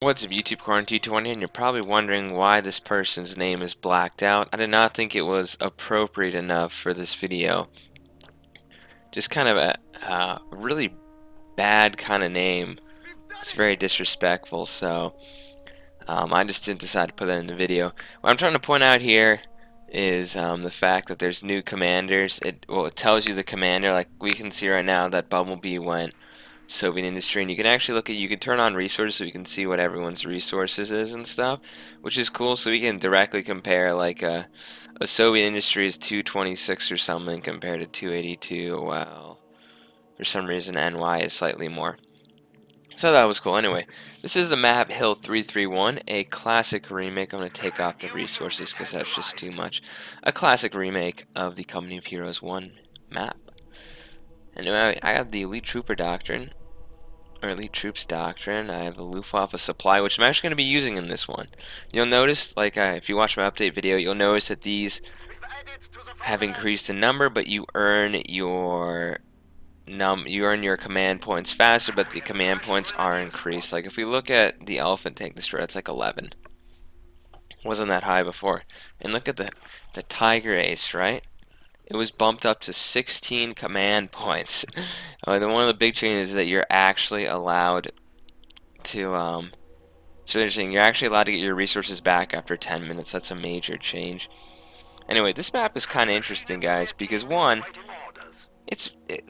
What's up, YouTube Quarantine 20, and you're probably wondering why this person's name is blacked out. I did not think it was appropriate enough for this video. Just kind of a really bad kind of name. It's very disrespectful, so I just didn't decide to put that in the video. What I'm trying to point out here is the fact that there's new commanders. It tells you the commander, like we can see right now that Bumblebee went Soviet industry, and you can actually you can turn on resources so you can see what everyone's resources is and stuff, which is cool. So we can directly compare like a Soviet industry is 226 or something compared to 282. Well, for some reason NY is slightly more. So that was cool. Anyway, this is the map Hill 331, a classic remake. I'm going to take off the resources because that's just too much. A classic remake of the Company of Heroes 1 map. Anyway, I have the Elite Trooper Doctrine, or Elite Troops Doctrine. I have a Luftwaffe supply, which I'm actually going to be using in this one. You'll notice, like if you watch my update video, you'll notice that these have increased in number, but you earn your command points faster, but the command points are increased. Like if we look at the Elephant Tank Destroyer, it's like 11. Wasn't that high before. And look at the Tiger Ace, right? It was bumped up to 16 command points. One of the big changes is that you're actually allowed to, it's really interesting, you're actually allowed to get your resources back after 10 minutes. That's a major change. Anyway, this map is kind of interesting, guys, because one,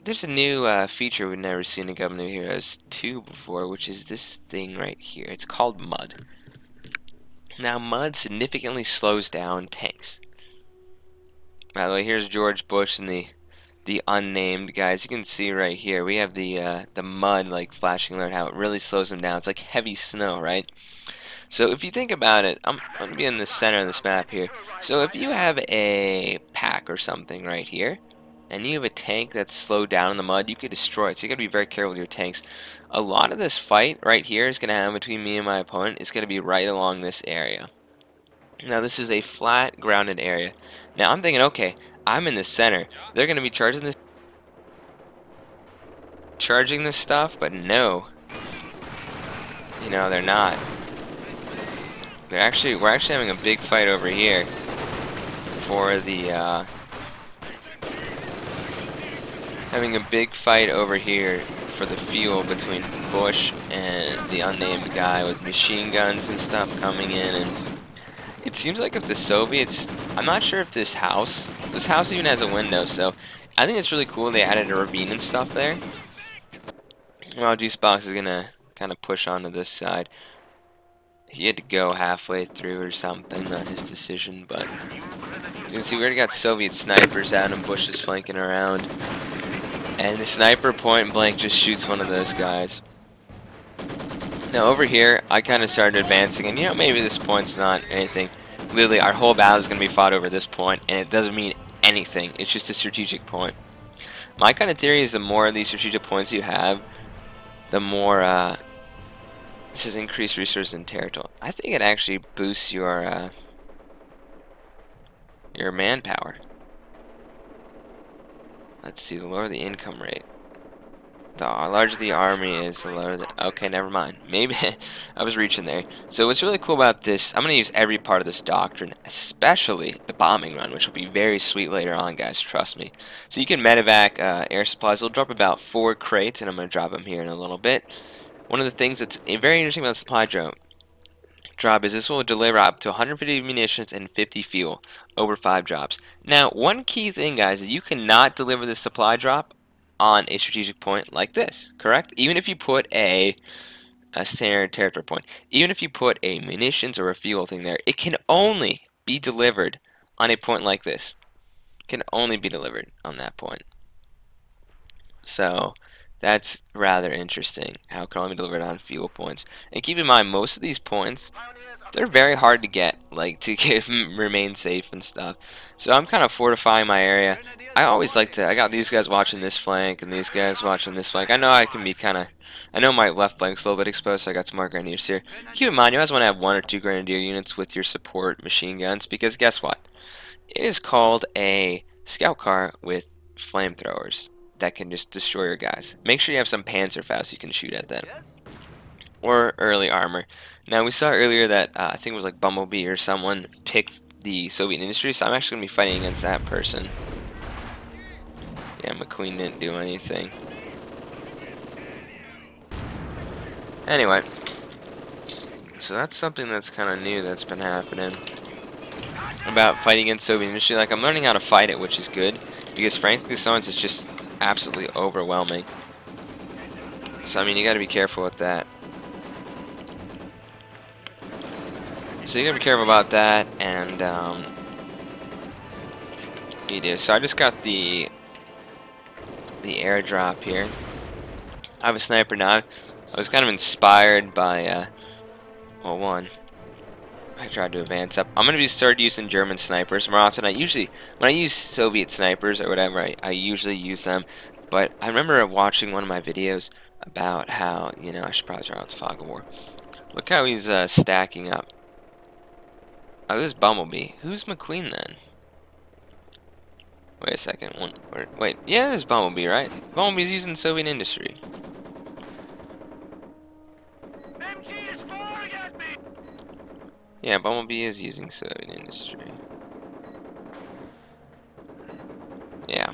there's a new feature we've never seen in Government of Heroes 2 before, which is this thing right here. It's called Mud. Now, Mud significantly slows down tanks. By the way, here's George Bush and the unnamed guys. You can see right here we have the mud like flashing alert, how it really slows them down. It's like heavy snow, right? So if you think about it, I'm gonna be in the center of this map here. So if you have a pack or something right here, and you have a tank that's slowed down in the mud, you could destroy it. So you gotta be very careful with your tanks. A lot of this fight right here is gonna happen between me and my opponent. It's gonna be right along this area. Now this is a flat grounded area. Now I'm thinking, okay, I'm in the center. They're gonna be charging this stuff, but no. You know, they're not. We're actually having a big fight over here for the fuel between Bush and the unnamed guy with machine guns and stuff coming in. And it seems like if the Soviets, I'm not sure if this house even has a window, so I think it's really cool they added a ravine and stuff there. Well, Juicebox is gonna kind of push onto this side. He had to go halfway through or something, not his decision, but you can see we already got Soviet snipers out and Bush is flanking around. And the sniper point blank just shoots one of those guys. Now over here, I kind of started advancing, and you know, maybe this point's not anything. Literally, our whole battle is going to be fought over this point, and it doesn't mean anything. It's just a strategic point. My kind of theory is the more of these strategic points you have, the more, this says increased resources and territory. I think it actually boosts your manpower. Let's see, the lower the income rate. The larger the army is, the lower the... Okay, never mind. Maybe I was reaching there. So what's really cool about this, I'm going to use every part of this doctrine, especially the bombing run, which will be very sweet later on, guys, trust me. So you can medevac air supplies. It'll drop about 4 crates, and I'm going to drop them here in a little bit. One of the things that's very interesting about the supply drop is this will deliver up to 150 munitions and 50 fuel over 5 drops. Now, one key thing, guys, is you cannot deliver this supply drop on a strategic point like this, correct? Even if you put a standard territory point, even if you put a munitions or a fuel thing there, it can only be delivered on a point like this. It can only be delivered on that point. So that's rather interesting, how it can only be delivered on fuel points. And keep in mind, most of these points, they're very hard to get, like to remain safe and stuff. So I'm kind of fortifying my area. I always like to, I got these guys watching this flank and these guys watching this flank. I know I can be kind of, I know my left flank's a little bit exposed, so I got some more grenadiers here. Keep in mind, you always want to have 1 or 2 grenadier units with your support machine guns, because guess what? It is called a scout car with flamethrowers that can just destroy your guys. Make sure you have some Panzerfaust you can shoot at them, or early armor. Now we saw earlier that I think it was like Bumblebee or someone picked the Soviet industry, so I'm actually gonna be fighting against that person. Yeah, McQueen didn't do anything. Anyway, so that's something that's kind of new that's been happening about fighting against Soviet industry. Like, I'm learning how to fight it, which is good, because frankly, sometimes it's just absolutely overwhelming. So I mean, you got to be careful with that. So you gotta be careful about that, and you do. So I just got the airdrop here. I have a sniper now. I was kind of inspired by well, one, I tried to advance up. I'm gonna start using German snipers more often. When I use Soviet snipers or whatever, I usually use them. But I remember watching one of my videos about how, you know, I should probably try out the Fog of War. Look how he's stacking up. Oh, this is Bumblebee. Who's McQueen then? Wait a second. Wait, yeah, this is Bumblebee, right? Bumblebee's using Soviet industry. Yeah, Bumblebee is using Soviet industry. Yeah.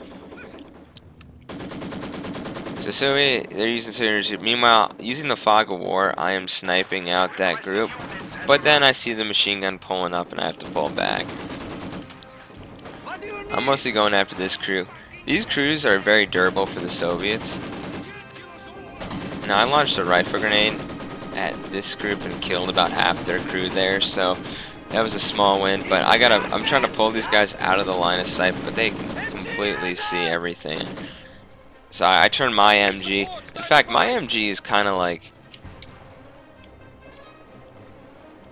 So they're using Soviet industry. Meanwhile, using the Fog of War, I am sniping out that group. But then I see the machine gun pulling up and I have to pull back. I'm mostly going after this crew. These crews are very durable for the Soviets. Now, I launched a rifle grenade at this group and killed about half their crew there, so that was a small win. But I'm trying to pull these guys out of the line of sight, but they can completely see everything. So I turned my MG. In fact, my MG is kind of like,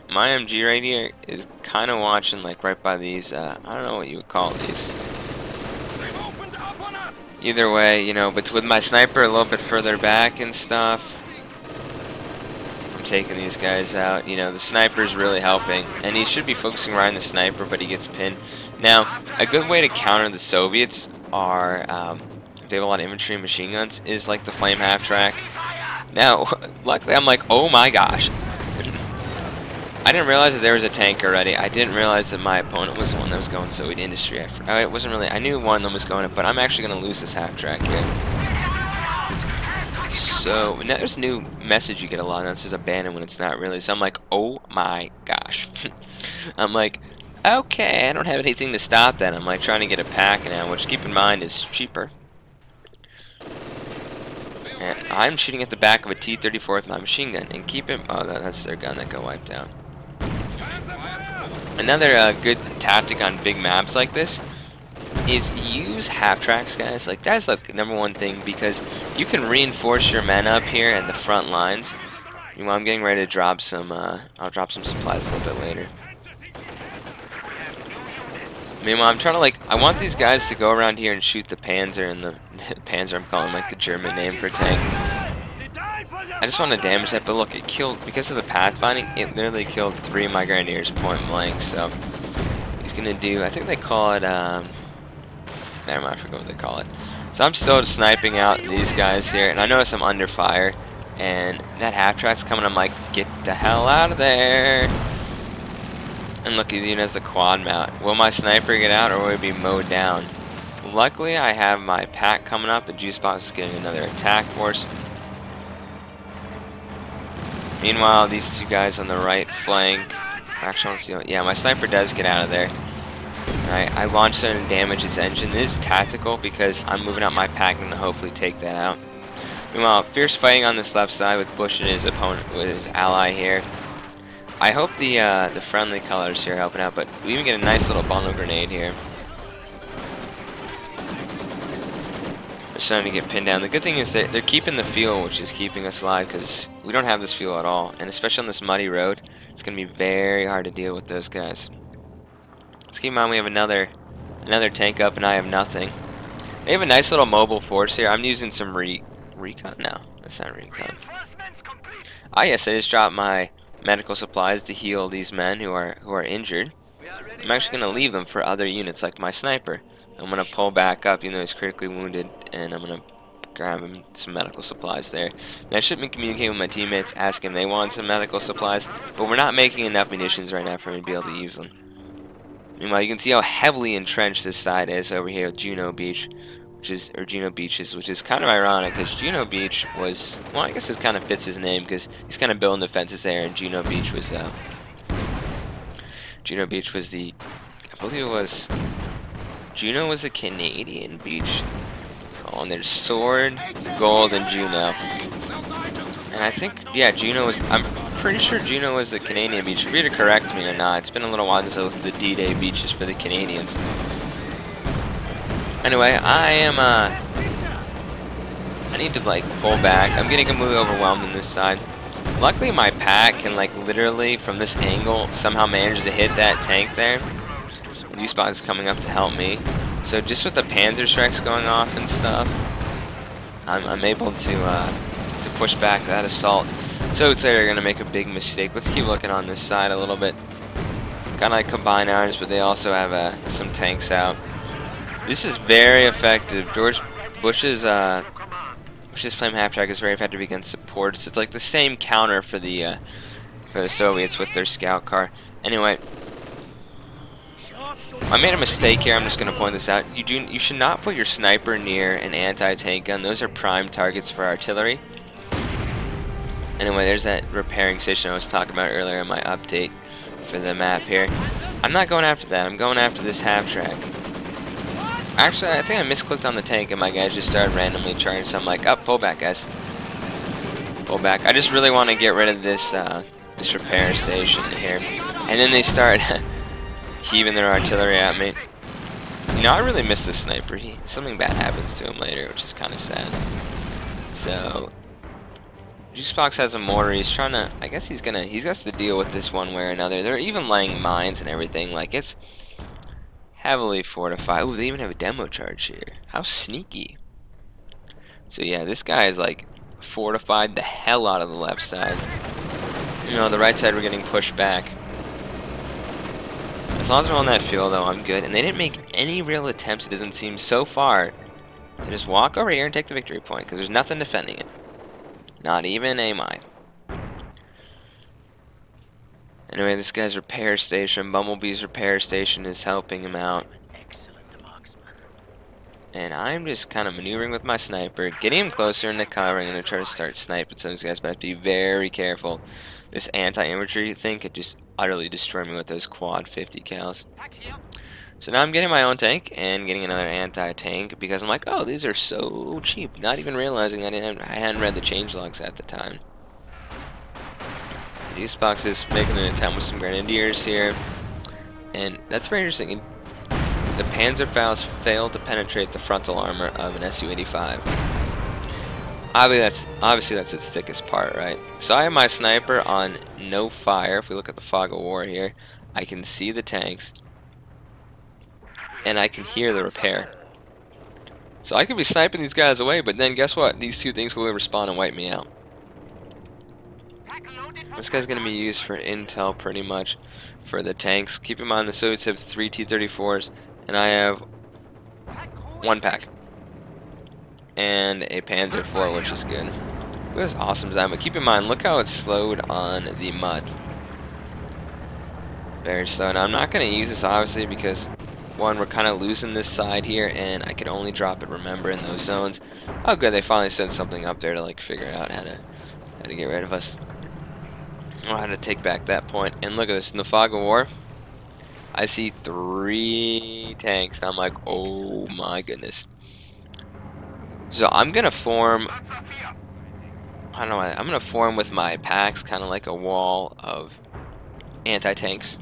my MG right here is kind of watching like right by these, I don't know what you would call these. Either way, you know, but with my sniper a little bit further back and stuff, I'm taking these guys out. You know, the sniper's really helping, and he should be focusing right on the sniper, but he gets pinned. Now, a good way to counter the Soviets are, if they have a lot of infantry and machine guns, is like the flame half-track. Now, luckily I'm like, oh my gosh. I didn't realize that there was a tank already. I didn't realize that my opponent was the one that was going Soviet industry. It wasn't really, I knew one of them was going, but I'm actually going to lose this half-track here. So, now there's a new message you get a lot, and it says abandoned when it's not really. So I'm like, oh my gosh. I'm like, okay, I don't have anything to stop that. I'm like trying to get a pack now, which keep in mind is cheaper. And I'm shooting at the back of a T-34 with my machine gun, and keep it, oh, that's their gun that got wiped out. Another good tactic on big maps like this is use half-tracks, guys. Like, that's the #1 thing, because you can reinforce your men up here at the front lines. You know, I'm getting ready to drop some, I'll drop some supplies a little bit later. Meanwhile, I'm trying to, like, I want these guys to go around here and shoot the Panzer, and the Panzer, I'm calling like the German name for tank. I just want to damage that, but look, it killed, because of the pathfinding, it literally killed 3 of my Grenadiers point blank, so he's gonna do, I think they call it, never mind, I forgot what they call it. So I'm still sniping out these guys here, and I notice I'm under fire, and that half-track's coming, I'm like, get the hell out of there. And look, he's even has the quad mount. Will my sniper get out, or will he be mowed down? Luckily, I have my pack coming up, and Juice Box is getting another attack force. Meanwhile, these two guys on the right flank. Actually, I want to see. Yeah, my sniper does get out of there. I launch it and damage his engine. This is tactical because I'm moving out my pack and hopefully take that out. Meanwhile, fierce fighting on this left side with Bush and his opponent, with his ally here. I hope the friendly colors here are helping out, but we even get a nice little bundle grenade here. They're starting to get pinned down. The good thing is they're keeping the fuel, which is keeping us alive, because we don't have this fuel at all. And especially on this muddy road, it's going to be very hard to deal with those guys. Let's keep in mind we have another tank up, and I have nothing. They have a nice little mobile force here. I'm using some recon? No, that's not recon. Ah, yes, I just dropped my medical supplies to heal these men who are injured. I'm actually going to leave them for other units like my sniper. I'm going to pull back up even though he's critically wounded, and I'm going to grabbing some medical supplies there. And I should be communicating with my teammates, asking if they want some medical supplies, but we're not making enough munitions right now for me to be able to use them. Meanwhile, you can see how heavily entrenched this side is over here at Juno Beach, Juno Beaches, which is kind of ironic because Juno Beach was, well, I guess it kind of fits his name because he's kind of building the fences there, and Juno Beach was the, I believe it was, Juno was the Canadian beach. Oh, and there's Sword, Gold, and Juno. And I think, yeah, Juno was, I'm pretty sure Juno was the Canadian beach. Free to correct me or not. It's been a little while since I looked at the D-Day beaches for the Canadians. Anyway, I need to, like, pull back. I'm getting completely overwhelmed on this side. Luckily, my pack can, like, literally, from this angle, somehow manage to hit that tank there. And D-Spot is coming up to help me. So just with the Panzer Strikes going off and stuff, I'm able to push back that assault. So it's they're going to make a big mistake. Let's keep looking on this side a little bit. Kind of like combined arms, but they also have some tanks out. This is very effective. George Bush's flame half track is very effective against supports. It's like the same counter for the Soviets with their scout car. Anyway, I made a mistake here. I'm just going to point this out. You should not put your sniper near an anti-tank gun. Those are prime targets for artillery. Anyway, there's that repairing station I was talking about earlier in my update for the map here. I'm not going after that. I'm going after this half track. Actually, I think I misclicked on the tank and my guys just started randomly charging, so I'm like, oh, pull back, guys. Pull back. I just really want to get rid of this this repair station here. And then they start heaving their artillery at me. You know, I really miss the sniper. Something bad happens to him later, which is kind of sad. So, Juicebox has a mortar. He's trying to, I guess he's got to deal with this one way or another. They're even laying mines and everything. Like, it's heavily fortified. Ooh, they even have a demo charge here. How sneaky. So yeah, this guy is like fortified the hell out of the left side. You know, the right side we're getting pushed back. As long as we're on that field though, I'm good. And they didn't make any real attempts, it doesn't seem so far, to just walk over here and take the victory point, because there's nothing defending it. Not even a mine. Anyway, this guy's repair station, Bumblebee's repair station, is helping him out. Excellent marksman. And I'm just kind of maneuvering with my sniper, getting him closer in the cover. I'm going to try to start sniping some of these guys, but I have to be very careful. This anti-infantry thing could just utterly destroy me with those quad 50 cals. So now I'm getting my own tank and getting another anti-tank because I'm like, oh, these are so cheap. Not even realizing I hadn't read the changelogs at the time. Juicebox is making an attempt with some grenadiers here, and that's very interesting. The Panzerfaust failed to penetrate the frontal armor of an Su-85. Obviously that's its thickest part, right? So I have my sniper on no fire. If we look at the fog of war here, I can see the tanks, and I can hear the repair. So I could be sniping these guys away, but then guess what? These two things will respawn and wipe me out. This guy's going to be used for intel pretty much for the tanks. Keep in mind the Soviets have 3 T-34s, and I have 1 pack. And a Panzer IV, which is good. Look at this awesome design, but keep in mind, look how it's slowed on the mud. Very slow. Now, I'm not going to use this, obviously, because, one, we're kind of losing this side here, and I could only drop it, remember, in those zones. Oh, good, they finally sent something up there to, like, figure out how to get rid of us. Oh, how to take back that point. And look at this, in the fog of war, I see 3 tanks, and I'm like, oh my goodness. So I'm gonna form, I don't know, I'm gonna form with my packs kind of like a wall of anti-tanks.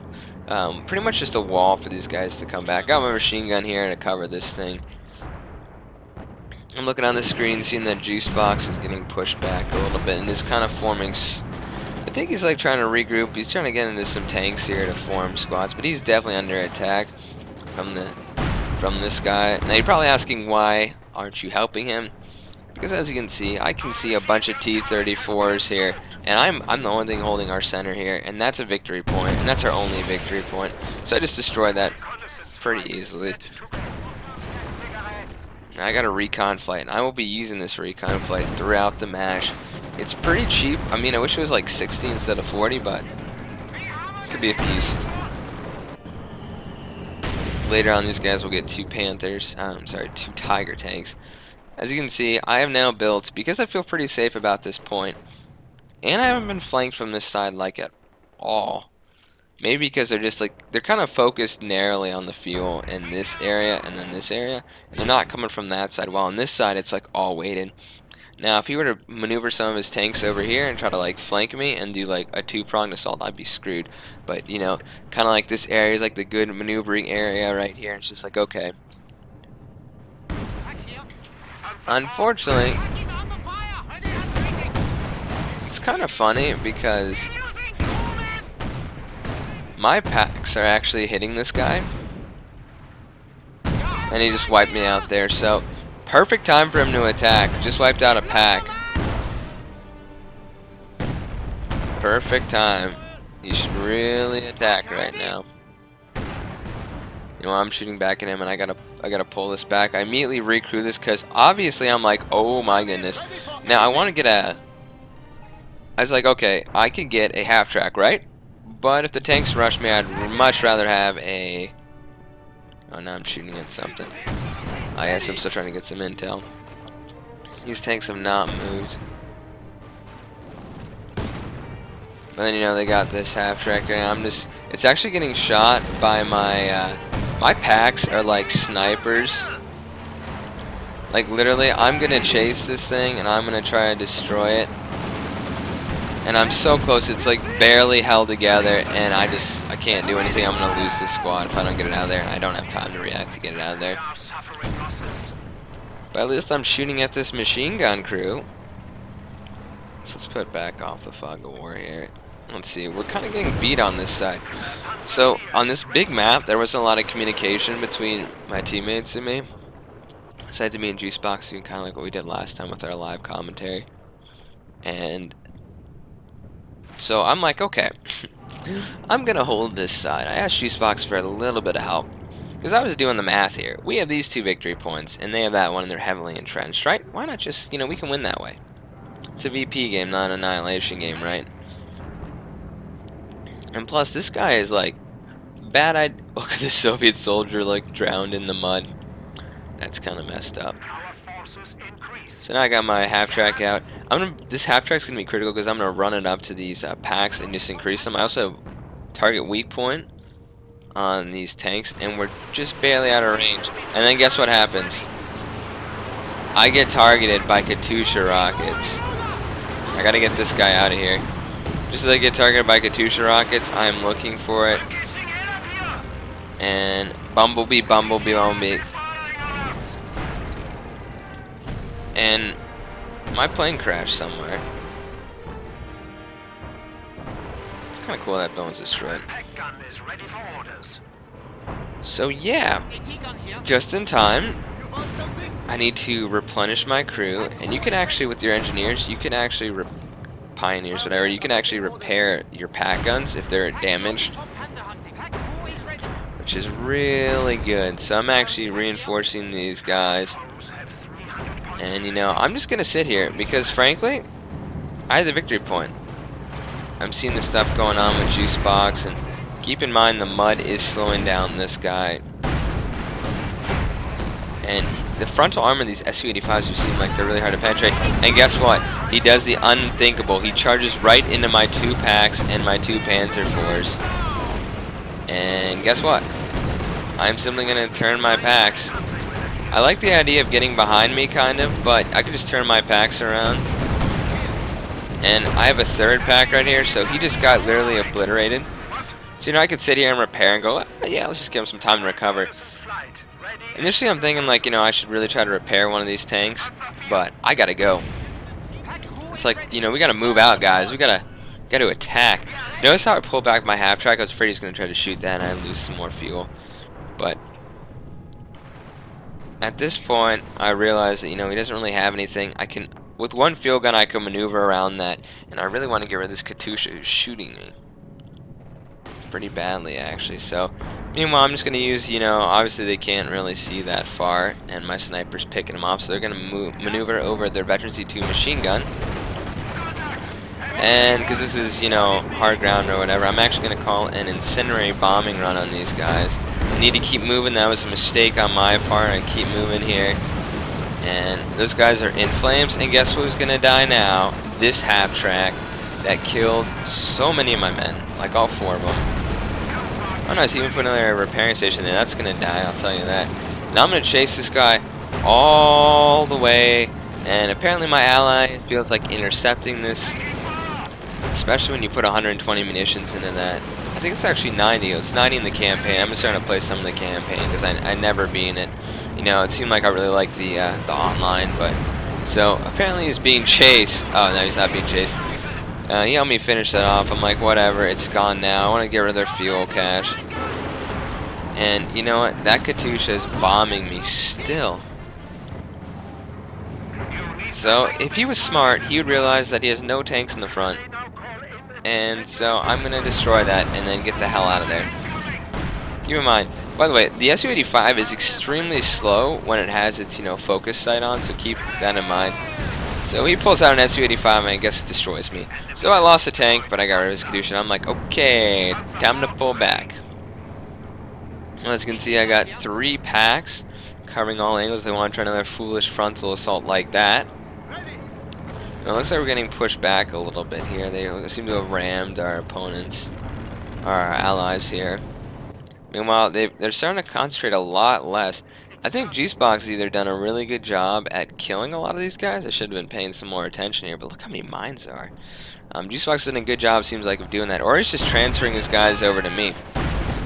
Pretty much just a wall for these guys to come back. I got my machine gun here to cover this thing. I'm looking on the screen, seeing that Juicebox is getting pushed back a little bit, and is kind of forming. I think he's like trying to regroup. He's trying to get into some tanks here to form squads, but he's definitely under attack from this guy. Now you're probably asking, why aren't you helping him? Because as you can see, I can see a bunch of T-34s here, and I'm the only thing holding our center here, and that's a victory point, and that's our only victory point. So I just destroyed that pretty easily. I got a recon flight, and I will be using this recon flight throughout the match. It's pretty cheap. I mean, I wish it was like 60 instead of 40, but it could be a beast. Later on, these guys will get 2 Panthers. Sorry, 2 Tiger tanks. As you can see, I have now built, because I feel pretty safe about this point, and I haven't been flanked from this side like at all. Maybe because they're just like, they're kind of focused narrowly on the fuel in this area and then this area, and they're not coming from that side. While on this side, it's like all weighted. Now, if he were to maneuver some of his tanks over here and try to like flank me and do like a 2-pronged assault, I'd be screwed. But you know, kind of like this area is like the good maneuvering area right here. It's just like, okay. Unfortunately, it's kind of funny because my packs are actually hitting this guy, and he just wiped me out there. So perfect time for him to attack. Just wiped out a pack. Perfect time. He should really attack right now. You know, I'm shooting back at him, and I gotta pull this back. I immediately recrew this because obviously I'm like, oh my goodness. Now I want to get a. I was like, okay, I could get a half track, right? But if the tanks rush me, I'd much rather have a. Oh, now I'm shooting at something. I guess I'm still trying to get some intel. These tanks have not moved. But then, you know, they got this half track, and I'm just. It's actually getting shot by my. My packs are like snipers. Like, literally, I'm gonna chase this thing, and I'm gonna try to destroy it. And I'm so close, it's like barely held together, and I can't do anything. I'm gonna lose this squad if I don't get it out of there, and I don't have time to react to get it out of there. But at least I'm shooting at this machine gun crew. So let's put back off the fog of war here. Let's see, we're kind of getting beat on this side. So on this big map, there wasn't a lot of communication between my teammates and me. Besides me and Juicebox doing kind of like what we did last time with our live commentary. And so I'm like, okay, I'm gonna hold this side. I asked Juicebox for a little bit of help, because I was doing the math here. We have these 2 victory points, and they have that one, and they're heavily entrenched, right? Why not just, you know, we can win that way. It's a VP game, not an annihilation game, right? And plus, this guy is like, bad idea. Look at this Soviet soldier like drowned in the mud. That's kind of messed up. So now I got my half track out. This half track's gonna be critical because I'm gonna run it up to these packs and just increase them. I also have target weak point on these tanks, and we're just barely out of range. And then guess what happens? I get targeted by Katyusha rockets. I gotta get this guy out of here. Just as I get targeted by Katyusha rockets, I'm looking for it. And Bumblebee. And my plane crashed somewhere. It's kind of cool that bone's destroyed. So yeah, just in time. I need to replenish my crew, and you can actually, with your engineers, you can actually pioneers, whatever, you can actually repair your pack guns if they're damaged, which is really good. So I'm actually reinforcing these guys, and you know, I'm just gonna sit here because frankly, I have the victory point. I'm seeing the stuff going on with Juicebox, and keep in mind the mud is slowing down this guy. And the frontal armor of these Su-85s just seem like they're really hard to penetrate. And guess what? He does the unthinkable. He charges right into my 2 packs and my 2 Panzer IVs. And guess what? I'm simply going to turn my packs. I like the idea of getting behind me, kind of, but I could just turn my packs around. And I have a 3rd pack right here, so he just got literally obliterated. So, you know, I could sit here and repair and go, oh, yeah, let's just give him some time to recover. Initially, I'm thinking, like, you know, I should really try to repair one of these tanks, but I gotta go. It's like, you know, we gotta move out, guys. We gotta attack. Notice how I pulled back my half track? I was afraid he was gonna try to shoot that, and I lose some more fuel. But at this point, I realize that, you know, he doesn't really have anything. With 1 fuel gun, I can maneuver around that, and I really want to get rid of this Katyusha who's shooting me pretty badly, actually. So Meanwhile, I'm just going to use, obviously they can't really see that far, and my sniper's picking them off, so they're going to maneuver over their Veteran C2 machine gun. And because this is, hard ground or whatever, I'm actually going to call an incendiary bombing run on these guys. I need to keep moving. That was a mistake on my part. I keep moving here. And those guys are in flames. And guess who's going to die now? This half-track that killed so many of my men. Like all 4 of them. Oh, nice. Even put another repairing station there. That's going to die, I'll tell you that. Now I'm going to chase this guy all the way. And apparently my ally feels like intercepting this. Especially when you put 120 munitions into that. I think it's actually 90. It's 90 in the campaign. I'm starting to play some of the campaign because I never beat it. It seemed like I really liked the online, but so apparently he's being chased. Oh no, he's not being chased. He helped me finish that off. I'm like, whatever, it's gone now. I want to get rid of their fuel cache. And you know what? That Katusha is bombing me still. So if he was smart, he would realize that he has no tanks in the front. And so I'm going to destroy that and then get the hell out of there. Keep in mind, by the way, the Su-85 is extremely slow when it has its, focus sight on, so keep that in mind. So he pulls out an Su-85 and I guess it destroys me. So I lost a tank, but I got rid of his Katusha. I'm like, okay, time to pull back. As you can see, I got 3 packs covering all angles. They want to try another foolish frontal assault like that. It looks like we're getting pushed back a little bit here. They seem to have rammed our opponents, our allies here. Meanwhile, they're starting to concentrate a lot less. I think G-Spock's either done a really good job at killing a lot of these guys. I should have been paying some more attention here, but look how many mines there are. G-Spock's done a good job, seems like, of doing that. Or he's just transferring his guys over to me.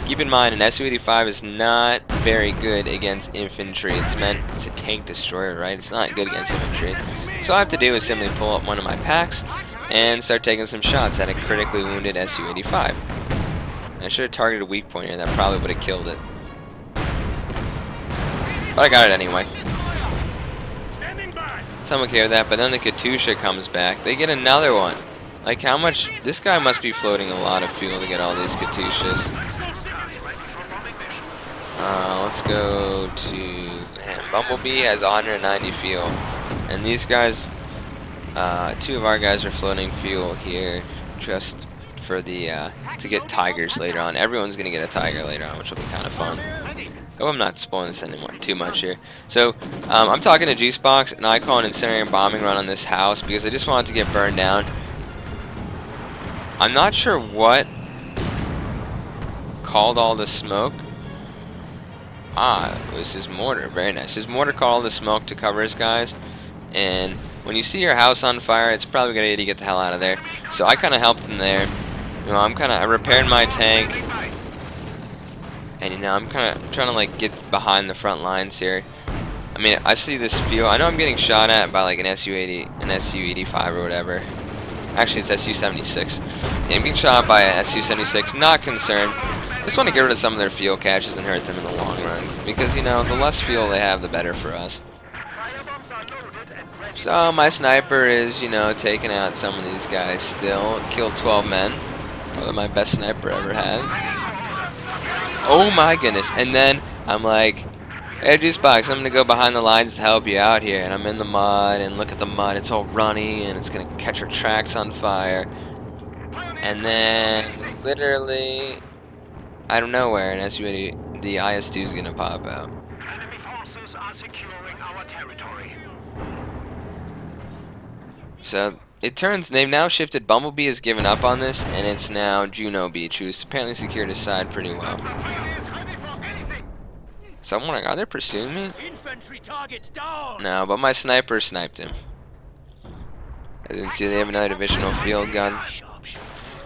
Keep in mind, an Su-85 is not very good against infantry. It's a tank destroyer, right? It's not good against infantry. So all I have to do is simply pull up one of my packs and start taking some shots at a critically wounded Su-85. I should have targeted a weak point here. That probably would have killed it. But I got it anyway. So I'm okay with that. But then the Katusha comes back. They get another one. Like how much? This guy must be floating a lot of fuel to get all these Katushas. Let's go to Bumblebee has 190 fuel, and these guys, 2 of our guys are floating fuel here just for the to get Tigers later on. Everyone's gonna get a Tiger later on, which will be kind of fun. Oh, I'm not spoiling this anymore too much here. So I'm talking to G-Spox, and I call an incendiary bombing run on this house because I just want it to get burned down. I'm not sure what called all the smoke. Ah, it was his mortar. Very nice. His mortar called all the smoke to cover his guys. And when you see your house on fire, it's probably a good idea to get the hell out of there. So I kind of helped him there. I repaired my tank. And I'm kind of trying to like get behind the front lines here. I mean, I see this field. I know I'm getting shot at by like an Su-80, an Su-85 or whatever. Actually, it's Su-76. Yeah, I'm being shot by a Su-76. Not concerned. Just want to get rid of some of their fuel caches and hurt them in the long run. Because, the less fuel they have, the better for us. So, my sniper is, taking out some of these guys still. Killed 12 men. Probably my best sniper I ever had. Oh my goodness. And then, I'm like, hey, Juicebox, I'm going to go behind the lines to help you out here. And I'm in the mud, and look at the mud. It's all runny, and it's going to catch our tracks on fire. And then, literally, out of nowhere, an Su-80, the IS-2 is going to pop out. Enemy forces are securing our territory. So, it turns, they've now shifted. Bumblebee has given up on this, and it's now Juno Beach, who's apparently secured his side pretty well. So I'm wondering, are they pursuing me? Infantry targets down. No, but my sniper sniped him. As you can see, they have another divisional field gun.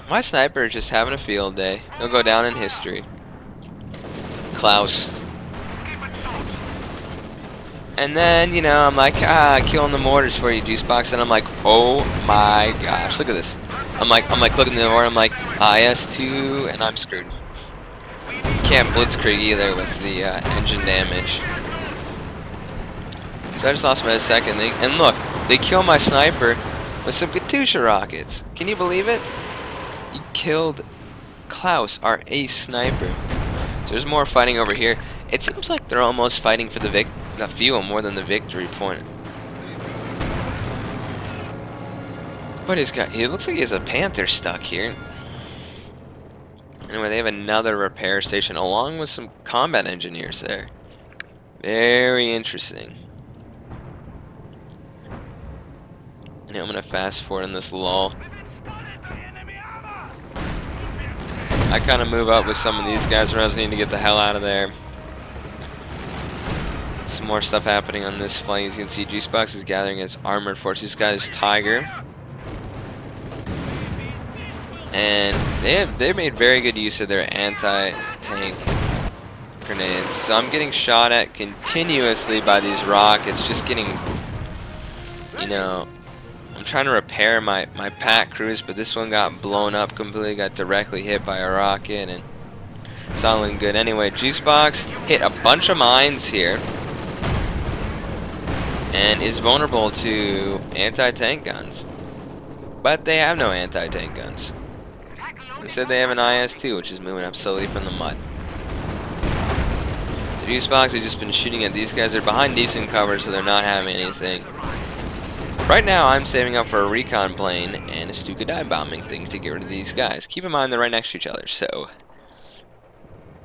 My sniper is just having a field day. He'll go down in history. Klaus. And then, I'm like, killing the mortars for you, Juicebox. And I'm like, oh my gosh, look at this. I'm like looking at the mortar, I'm like, IS-2, and I'm screwed. Can't blitzkrieg either with the engine damage. So I just lost my second thing. And look, they kill my sniper with some Katusha rockets. Can you believe it? You killed Klaus, our ace sniper. So there's more fighting over here. It seems like they're almost fighting for the fuel more than the victory point. But he looks like he has a Panther stuck here. Anyway, they have another repair station along with some combat engineers there. Very interesting. And I'm gonna fast forward in this lull. I kind of move up with some of these guys, or else I need to get the hell out of there. Some more stuff happening on this flank. As you can see, Juicebox is gathering his armored force. He's got his Tiger. And they made very good use of their anti-tank grenades. So I'm getting shot at continuously by these rockets, just getting, you know, I'm trying to repair my pack cruise, but this one got blown up completely, got directly hit by a rocket, and it's not looking good. Anyway, Juicebox hit a bunch of mines here and is vulnerable to anti-tank guns. But they have no anti-tank guns. Instead they have an IS-2, which is moving up slowly from the mud. The Juicebox have just been shooting at these guys. They're behind decent cover, so they're not having anything. Right now, I'm saving up for a recon plane and a Stuka dive bombing thing to get rid of these guys. Keep in mind they're right next to each other, so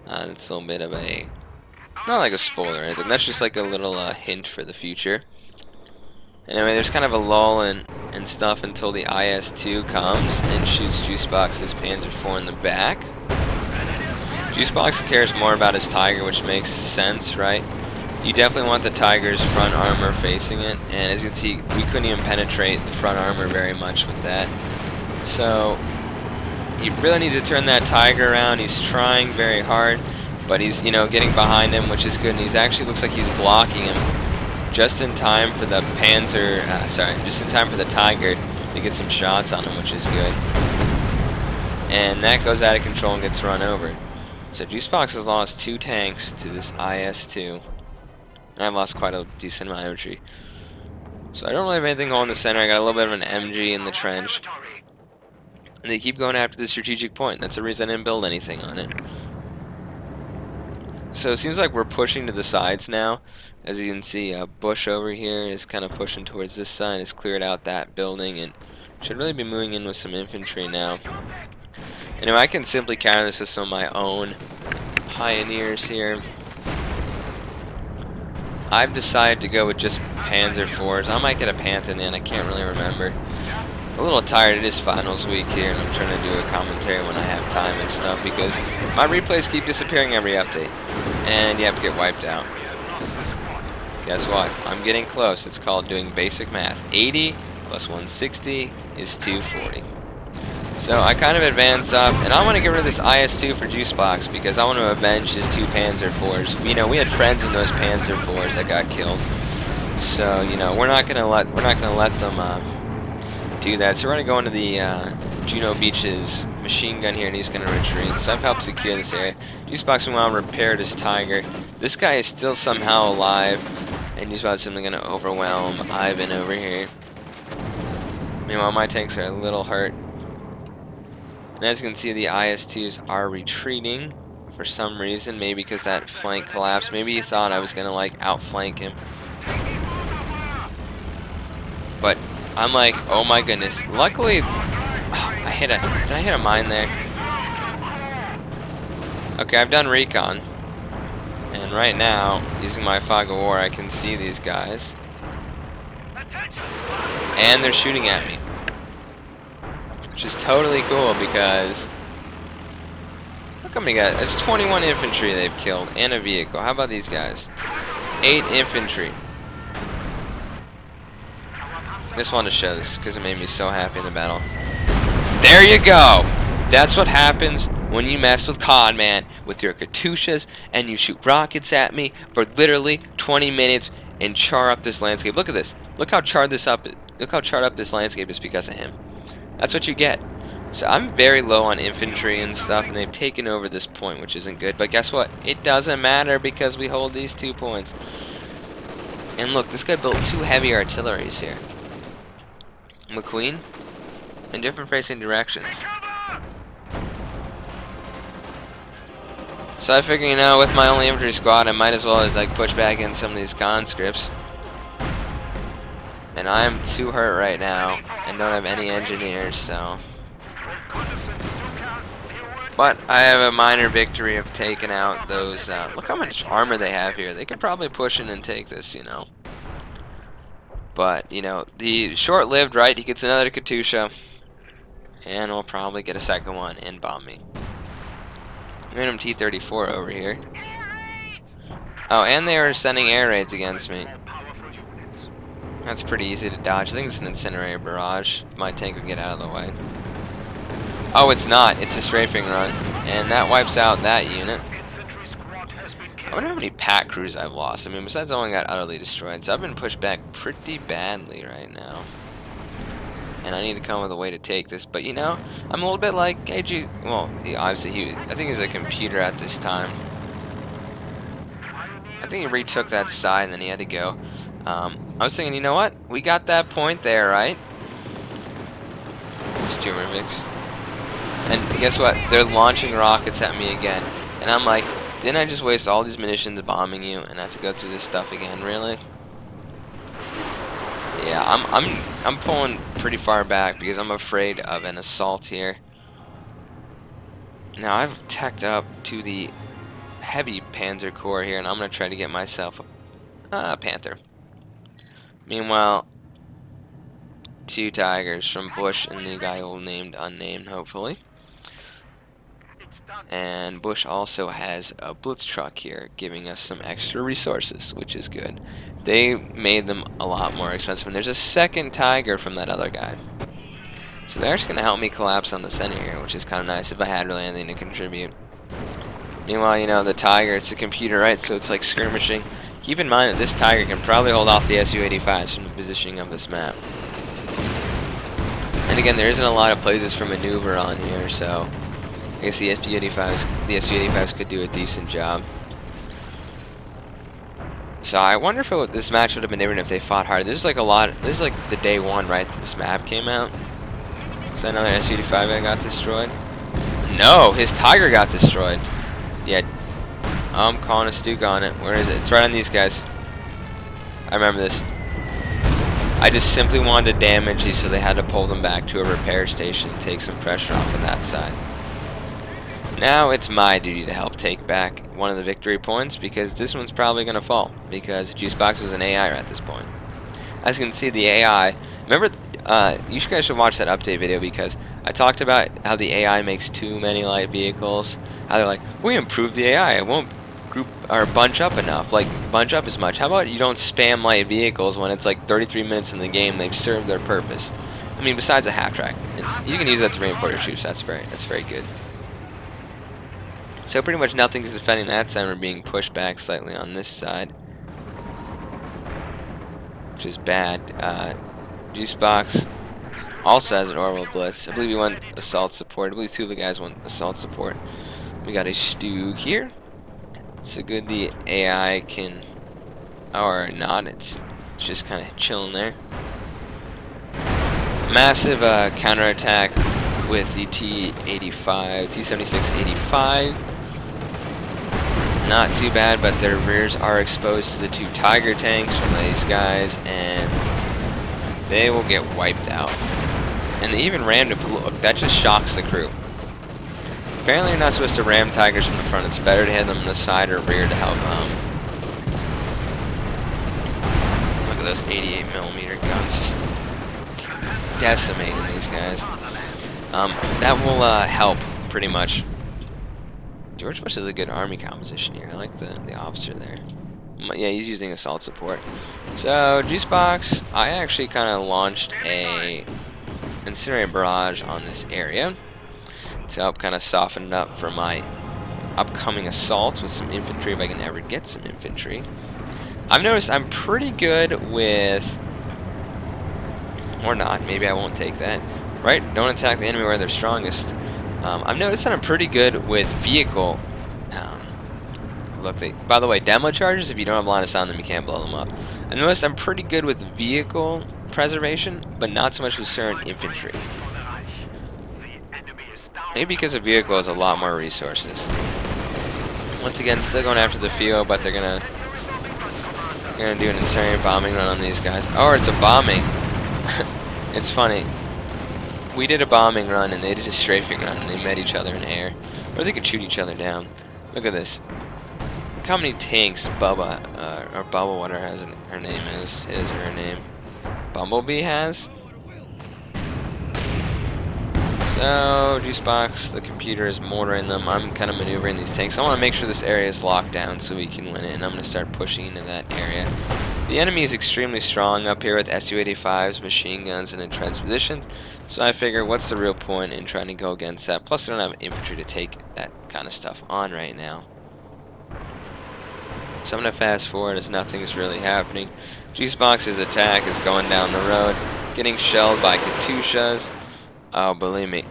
that's a little bit of a, not like a spoiler or anything. That's just like a little hint for the future. Anyway, there's kind of a lull and stuff until the IS-2 comes and shoots Juicebox's Panzer IV in the back. Juicebox cares more about his Tiger, which makes sense, right? You definitely want the Tiger's front armor facing it, and as you can see, we couldn't even penetrate the front armor very much with that. So he really needs to turn that Tiger around. He's trying very hard, but he's, you know, getting behind him, which is good, and he's actually looks like he's blocking him just in time for the just in time for the Tiger to get some shots on him, which is good. And that goes out of control and gets run over. So Juicebox has lost 2 tanks to this IS-2. And I've lost quite a decent amount of infantry. So I don't really have anything going in the center. I got a little bit of an MG in the trench. And they keep going after the strategic point. That's the reason I didn't build anything on it. So it seems like we're pushing to the sides now. As you can see, Bush over here is kind of pushing towards this side. It's cleared out that building and should really be moving in with some infantry now. Anyway, I can simply counter this with some of my own pioneers here. I've decided to go with just Panzer IVs. I might get a Panther in the end, I can't really remember. A little tired, it is finals week here, and I'm trying to do a commentary when I have time and stuff, because my replays keep disappearing every update, and you have to get wiped out. Guess what? I'm getting close. It's called doing basic math. 80 plus 160 is 240. So I kind of advance up, and I want to get rid of this IS-2 for Juicebox because I want to avenge his 2 Panzer IVs. You know, we had friends in those Panzer IVs that got killed, so you know we're not gonna let them do that. So we're gonna go into the Juno Beach's machine gun here, and he's gonna retreat. So I've helped secure this area. Juicebox meanwhile repaired his Tiger. This guy is still somehow alive, and Juicebox is simply gonna overwhelm Ivan over here. Meanwhile, my tanks are a little hurt. And as you can see, the IS-2s are retreating for some reason, maybe because that flank collapsed. Maybe he thought I was going to like outflank him. But I'm like, oh my goodness. Luckily, did I hit a mine there? Okay, I've done recon. And right now, using my fog of war, I can see these guys. And they're shooting at me. Which is totally cool because look how many guys. It's 21 infantry they've killed and a vehicle. How about these guys? 8 infantry. I just wanted to show this because it made me so happy in the battle. There you go! That's what happens when you mess with COD, man, with your Katyushas and you shoot rockets at me for literally 20 minutes and char up this landscape. Look at this. Look how charred this up. Look how charred up this landscape is because of him. That's what you get. So I'm very low on infantry and stuff, and they've taken over this point, which isn't good. But guess what? It doesn't matter because we hold these 2 points. And look, this guy built 2 heavy artilleries here. McQueen in different facing directions. So I figure, you know, with my only infantry squad, I might as well like push back in some of these conscripts. And I'm too hurt right now and don't have any engineers, so. But I have a minor victory of taking out those. Look how much armor they have here. They could probably push in and take this, you know. But, you know, the short-lived, right? He gets another Katusha. And we'll probably get a second one and bomb me. Random T-34 over here. Oh, and they are sending air raids against me. That's pretty easy to dodge. I think it's an incinerator barrage. My tank would get out of the way. Oh, it's not. It's a strafing run. And that wipes out that unit. I wonder how many pack crews I've lost. I mean, besides the one got utterly destroyed. So I've been pushed back pretty badly right now. And I need to come up with a way to take this. But, you know, I'm a little bit like KG. Well, obviously, I think he's a computer at this time. I think he retook that side and then he had to go. I was thinking, you know what? We got that point there, right? Sturmovix. And guess what? They're launching rockets at me again. And I'm like, didn't I just waste all these munitions bombing you and have to go through this stuff again, really? Yeah, I'm pulling pretty far back because I'm afraid of an assault here. Now I've tacked up to the heavy Panzer Corps here, and I'm gonna try to get myself a Panther. Meanwhile, 2 Tigers from Bush and the guy who named unnamed, hopefully. And Bush also has a Blitz truck here, giving us some extra resources, which is good. They made them a lot more expensive, and there's a second Tiger from that other guy. So they're actually going to help me collapse on the center here, which is kind of nice if I had really anything to contribute. Meanwhile, you know, the Tiger, it's a computer, right? So it's like skirmishing. Keep in mind that this Tiger can probably hold off the Su-85s from the positioning of this map. And again, there isn't a lot of places for maneuver on here, so I guess the Su-85s could do a decent job. So I wonder if this match would have been different if they fought hard. This is like this is like the day one, right, that this map came out. Is that another Su-85 that got destroyed? No, his Tiger got destroyed. Yeah, I'm calling a Stuke on it. Where is it? It's right on these guys. I remember this. I just simply wanted to damage these, so they had to pull them back to a repair station and take some pressure off of that side. Now it's my duty to help take back one of the victory points, because this one's probably going to fall, because Juicebox is an AI at this point. As you can see, the AI, remember, you guys should watch that update video, because I talked about how the AI makes too many light vehicles, how they're like, we improved the AI, it won't group or bunch up enough, like bunch up as much. How about you don't spam light vehicles when it's like 33 minutes in the game, they've served their purpose. I mean, besides a half track, you can use that to reinforce your troops. That's very good. So pretty much nothing's defending that side. We're being pushed back slightly on this side, which is bad. Juicebox also has an orbital blitz. I believe we want assault support. I believe 2 of the guys want assault support. We got a Stu here. So good the AI can, or not, it's just kind of chilling there. Massive counterattack with the T-76-85. Not too bad, but their rears are exposed to the 2 Tiger tanks from these guys, and they will get wiped out. And they even rammed a look, that just shocks the crew. Apparently you're not supposed to ram Tigers from the front, it's better to hit them on the side or rear to help Look at those 88mm guns, just decimating these guys. That will help, pretty much. George Bush has a good army composition here. I like the officer there. Yeah, he's using assault support. So, Juicebox, I actually kind of launched a incinerator barrage on this area to help kind of soften it up for my upcoming assault with some infantry, if I can ever get some infantry. I've noticed I'm pretty good with, or not, maybe I won't take that. Right, don't attack the enemy where they're strongest. I've noticed that I'm pretty good with vehicle. Look, by the way, demo charges, if you don't have line of sight on them, you can't blow them up. I noticed I'm pretty good with vehicle preservation, but not so much with certain infantry. Maybe because a vehicle has a lot more resources. Once again, still going after the field, but they're gonna do an incendiary bombing run on these guys. Oh, it's a bombing. It's funny. We did a bombing run and they did a strafing run and they met each other in the air. Or they could shoot each other down. Look at this. Look how many tanks Bubba, or Bubba, whatever her name is, his or her name, Bumblebee has. So, Juicebox, the computer is mortaring them. I'm kind of maneuvering these tanks. I want to make sure this area is locked down so we can win it, and I'm going to start pushing into that area. The enemy is extremely strong up here with Su-85s, machine guns, and entrenched positions, so I figure what's the real point in trying to go against that? Plus, we don't have infantry to take that kind of stuff on right now. So I'm going to fast forward as nothing's really happening. Juicebox's attack is going down the road, getting shelled by Katyushas. Oh, believe me.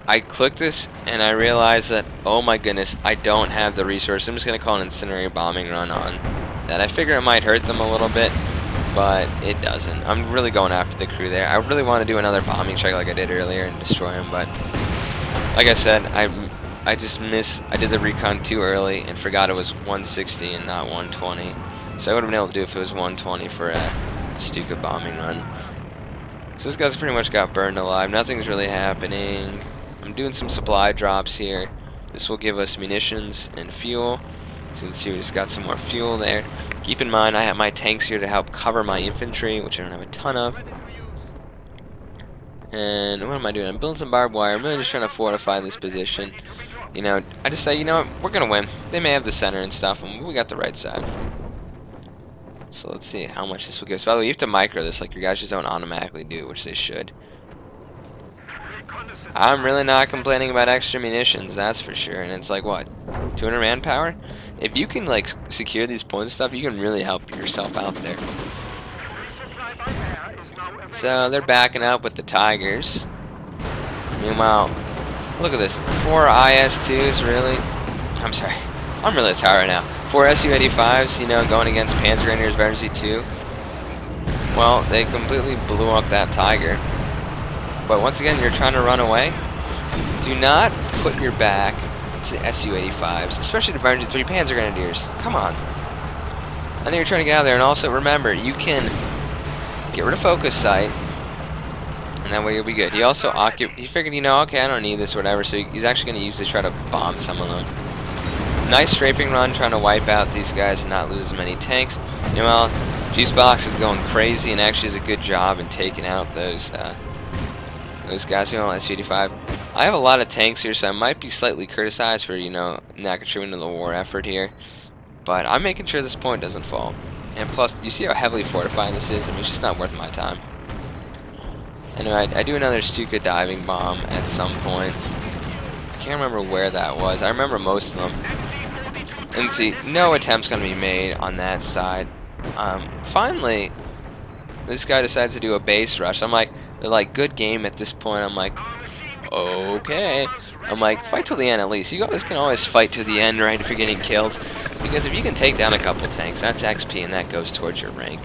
I clicked this and I realized that, oh my goodness, I don't have the resource. I'm just going to call an incendiary bombing run on that. I figure it might hurt them a little bit, but it doesn't. I'm really going after the crew there. I really want to do another bombing strike like I did earlier and destroy them, but like I said, I just missed. I did the recon too early and forgot it was 160 and not 120. So I would have been able to do it if it was 120 for a Stuka bombing run. So this guy's pretty much got burned alive. Nothing's really happening. I'm doing some supply drops here. This will give us munitions and fuel. So you can see we just got some more fuel there. Keep in mind I have my tanks here to help cover my infantry, which I don't have a ton of. And what am I doing? I'm building some barbed wire. I'm really just trying to fortify this position. You know, I just say, you know what, we're going to win. They may have the center and stuff, and we got the right side. So let's see how much this will give us. By the way, you have to micro this, like your guys just don't automatically do, which they should. I'm really not complaining about extra munitions, that's for sure. And it's like, what, 200 manpower? If you can, like, secure these points and stuff, you can really help yourself out there. So they're backing up with the Tigers. Meanwhile, look at this. 4 IS-2s, really? I'm sorry. I'm really tired right now. 4 Su-85s, you know, going against Panzer Grenadiers Veteran Z2. Well, they completely blew up that Tiger. But once again, you're trying to run away. Do not put your back to Su-85s, especially the Veteran Z3 Panzer Grenadiers. Come on. I know you're trying to get out of there, and also remember, you can get rid of focus sight, and that way you'll be good. He also he figured, you know, okay, I don't need this or whatever, so he's actually going to use this to try to bomb some of them. Nice strafing run, trying to wipe out these guys and not lose as many tanks. Meanwhile, Juicebox is going crazy and actually does a good job in taking out those guys who don't Su-85. I have a lot of tanks here, so I might be slightly criticized for, you know, not contributing to the war effort here. But I'm making sure this point doesn't fall. And plus, you see how heavily fortified this is? I mean, it's just not worth my time. Anyway, I do another Stuka diving bomb at some point. I can't remember where that was. I remember most of them. And see, no attempt's going to be made on that side. Finally, this guy decides to do a base rush. I'm like, they're like, good game at this point. I'm like, okay. I'm like, fight till the end at least. You guys can always fight to the end, right, if you're getting killed. Because if you can take down a couple tanks, that's XP and that goes towards your rank.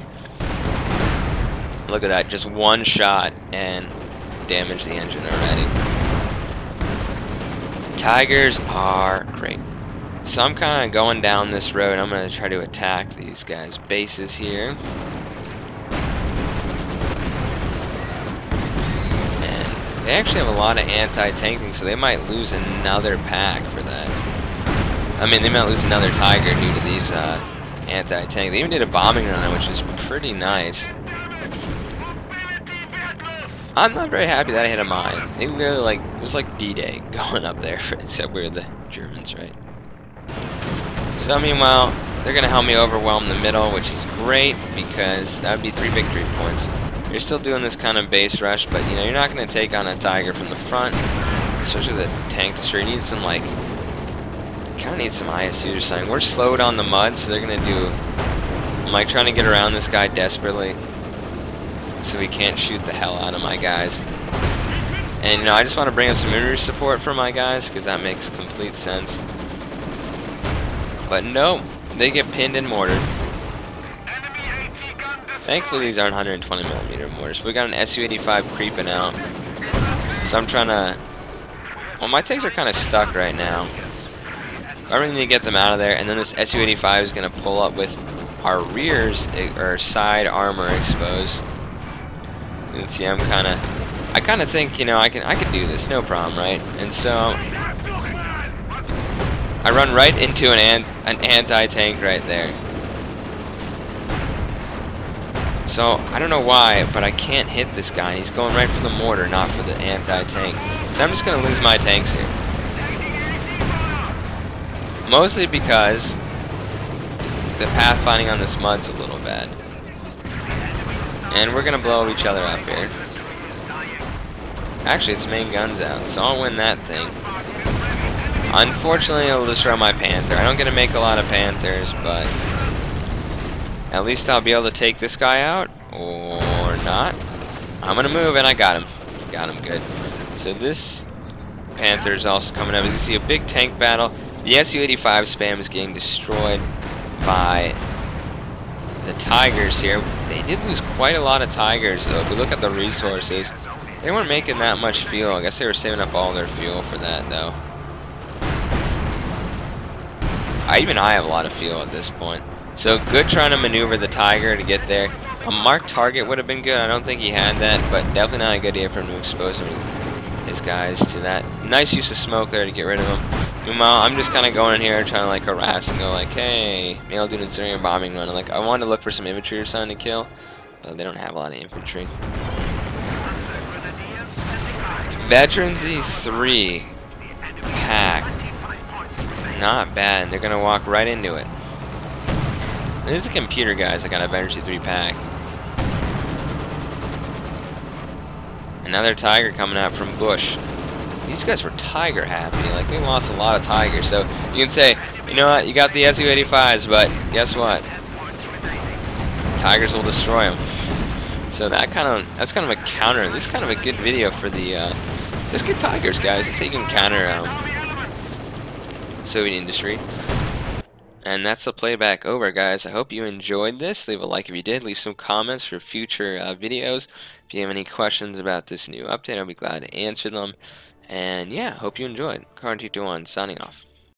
Look at that, just one shot and damage the engine already. Tigers are great. So I'm kind of going down this road. I'm going to try to attack these guys' bases here. And they actually have a lot of anti-tanking, so they might lose another pack for that. I mean, they might lose another Tiger due to these anti-tank. They even did a bombing run, which is pretty nice. I'm not very happy that I hit a mine. They literally, like, it was like D-Day going up there, except we're the Germans, right? So meanwhile, they're going to help me overwhelm the middle, which is great because that would be 3 victory points. You're still doing this kind of base rush, but you know, you're not going to take on a Tiger from the front, especially the tank destroyer. You need some, like, kind of need some ISUs or something. We're slowed on the mud, so they're going to do, I'm like trying to get around this guy desperately so he can't shoot the hell out of my guys. And you know, I just want to bring up some infantry support for my guys because that makes complete sense. But no, they get pinned and mortared. Thankfully these aren't 120mm mortars. We got an Su-85 creeping out. So I'm trying to... Well, my tanks are kind of stuck right now. I really need to get them out of there, and then this Su-85 is going to pull up with our rears, or side armor exposed. You can see I kind of think, you know, I could do this, no problem, right? And so I run right into an anti-tank right there. So I don't know why, but I can't hit this guy. He's going right for the mortar, not for the anti-tank. So I'm just going to lose my tanks here. Mostly because the pathfinding on this mud's a little bad. And we're going to blow each other up here. Actually, its main gun's out, so I'll win that thing. Unfortunately, it'll destroy my Panther. I don't get to make a lot of Panthers, but at least I'll be able to take this guy out, or not. I'm going to move, and I got him. Got him good. So this Panther's also coming up. As you see, a big tank battle. The Su-85 spam is getting destroyed by the Tigers here. They did lose quite a lot of Tigers, though. If we look at the resources, they weren't making that much fuel. I guess they were saving up all their fuel for that, though. Even I have a lot of fuel at this point. So good trying to maneuver the Tiger to get there. A marked target would have been good. I don't think he had that, but definitely not a good idea for him to expose his guys to that. Nice use of smoke there to get rid of him. Meanwhile, I'm just kind of going in here trying to like harass and go like, hey, maybe I'll do an incendiary bombing run. Like, I wanted to look for some infantry or something to kill, but they don't have a lot of infantry. Veteran Z3 pack. Not bad. They're gonna walk right into it. This is a computer, guys. I got a Veteran Z3 pack. Another Tiger coming out from Bush. These guys were Tiger happy. Like, they lost a lot of Tigers. So you can say, you know what? You got the Su-85s, but guess what? Tigers will destroy them. So that's kind of a counter. This is kind of a good video for the just good Tigers, guys. Let's say you can counter Soviet industry. And that's the playback over, guys. I hope you enjoyed this. Leave a like if you did. Leave some comments for future videos. If you have any questions about this new update, I'll be glad to answer them. And yeah, hope you enjoyed. Car221 signing off.